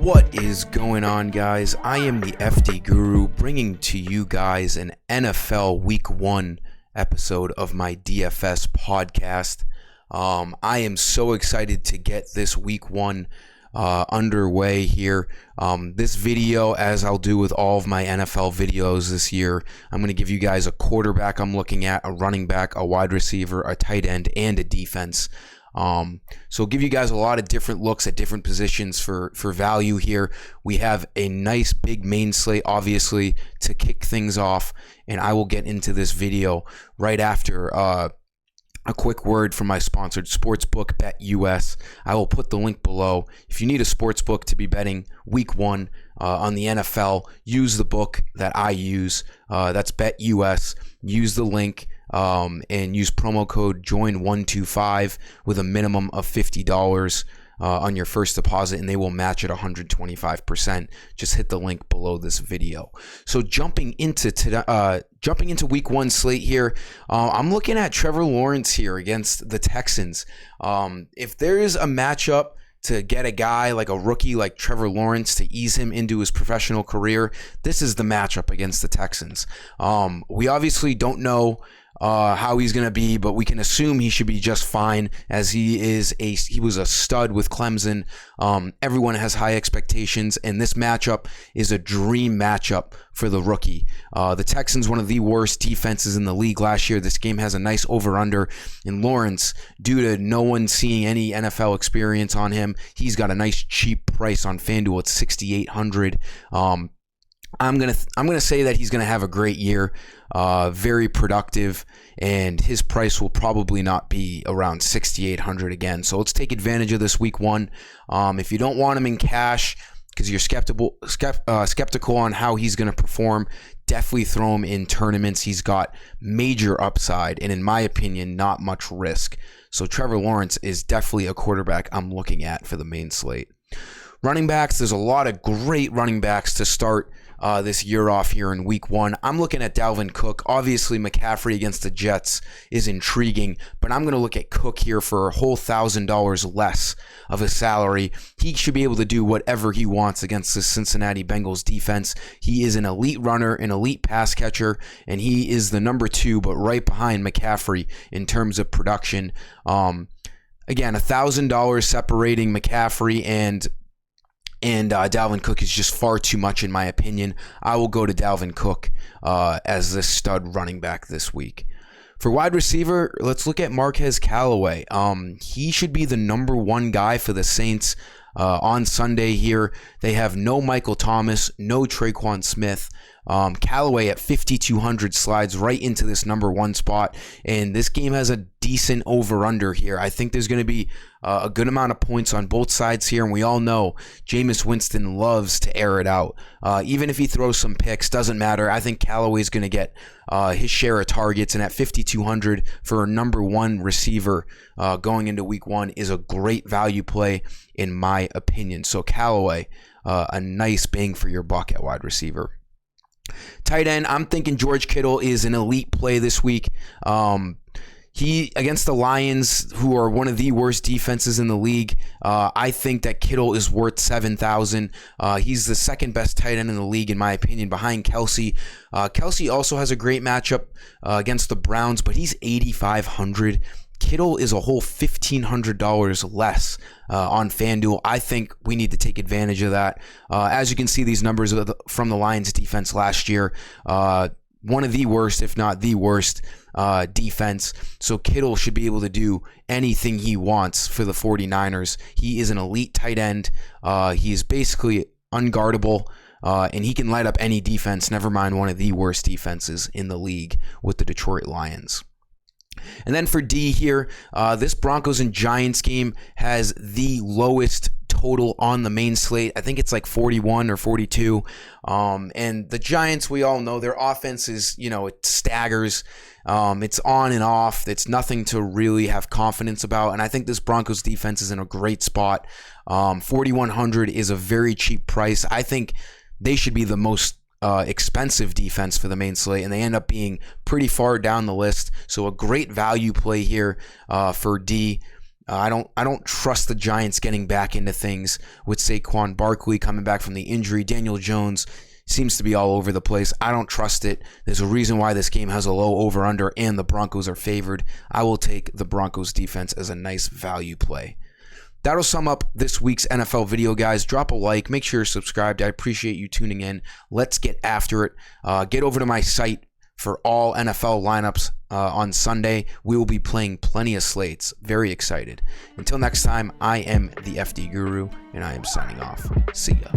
What is going on, guys? I am the FD Guru, bringing to you guys an NFL Week 1 episode of my DFS podcast. I am so excited to get this Week 1 underway here. This video, as I'll do with all of my NFL videos this year, I'm going to give you guys a quarterback I'm looking at, a running back, a wide receiver, a tight end, and a defense. So give you guys a lot of different looks at different positions for value here. We have a nice big main slate, obviously, to kick things off, and I will get into this video right after a quick word from my sponsored sportsbook, BetUS. I will put the link below. If you need a sportsbook to be betting Week 1 on the NFL, use the book that I use. That's BetUS. Use the link. And use promo code JOIN125 with a minimum of $50 on your first deposit, and they will match at 125%. Just hit the link below this video. So jumping into Week 1 slate here, I'm looking at Trevor Lawrence here against the Texans. If there is a matchup to get a guy like a rookie like Trevor Lawrence to ease him into his professional career, this is the matchup against the Texans. We obviously don't know how he's going to be, but we can assume he should be just fine, as he was a stud with Clemson. Everyone has high expectations, and this matchup is a dream matchup for the rookie. The Texans, one of the worst defenses in the league last year. This game has a nice over-under, and Lawrence, due to no one seeing any NFL experience on him, he's got a nice cheap price on FanDuel at 6,800. I'm gonna say that he's gonna have a great year, very productive, and his price will probably not be around 6,800 again. So let's take advantage of this Week 1. If you don't want him in cash because you're skeptical on how he's gonna perform, definitely throw him in tournaments. He's got major upside, and in my opinion, not much risk. So Trevor Lawrence is definitely a quarterback I'm looking at for the main slate. Running backs, there's a lot of great running backs to start this year off here in Week 1. I'm looking at Dalvin Cook. Obviously, McCaffrey against the Jets is intriguing, but I'm going to look at Cook here for a whole $1,000 less of a salary. He should be able to do whatever he wants against the Cincinnati Bengals defense. He is an elite runner, an elite pass catcher, and he is the number 2, but right behind McCaffrey in terms of production. Again, $1,000 separating McCaffrey and Dalvin Cook is just far too much in my opinion. I will go to Dalvin Cook as the stud running back this week. For wide receiver, let's look at Marquez Callaway. He should be the number 1 guy for the Saints on Sunday here. They have no Michael Thomas, no Traquan Smith. Callaway at 5,200 slides right into this number 1 spot, and this game has a decent over-under here. I think there's going to be a good amount of points on both sides here, and we all know Jameis Winston loves to air it out. Even if he throws some picks, doesn't matter. I think Callaway's going to get his share of targets, and at 5,200 for a number 1 receiver going into Week 1 is a great value play in my opinion. So Callaway, a nice bang for your buck at wide receiver. Tight end, I'm thinking George Kittle is an elite play this week. He against the Lions, who are one of the worst defenses in the league. I think that Kittle is worth 7,000. He's the second best tight end in the league, in my opinion, behind Kelsey. Kelsey also has a great matchup against the Browns, but he's 8,500. Kittle is a whole $1,500 less on FanDuel. I think we need to take advantage of that. As you can see, these numbers from the Lions defense last year, one of the worst, if not the worst, defense. So Kittle should be able to do anything he wants for the 49ers. He is an elite tight end. He is basically unguardable. And he can light up any defense, never mind one of the worst defenses in the league with the Detroit Lions. And then for D here, this Broncos and Giants game has the lowest total on the main slate. I think it's like 41 or 42. And the Giants, we all know their offense is, it staggers. It's on and off. It's nothing to really have confidence about. And I think this Broncos defense is in a great spot. 4,100 is a very cheap price. I think they should be the most expensive defense for the main slate, and they end up being pretty far down the list. So a great value play here for D. I don't trust the Giants getting back into things with Saquon Barkley coming back from the injury. Daniel Jones seems to be all over the place. I don't trust it. There's a reason why this game has a low over-under and the Broncos are favored. I will take the Broncos defense as a nice value play. That'll sum up this week's NFL video, guys. Drop a like. Make sure you're subscribed. I appreciate you tuning in. Let's get after it. Get over to my site for all NFL lineups on Sunday. We will be playing plenty of slates. Very excited. Until next time, I am the FD Guru, and I am signing off. See ya.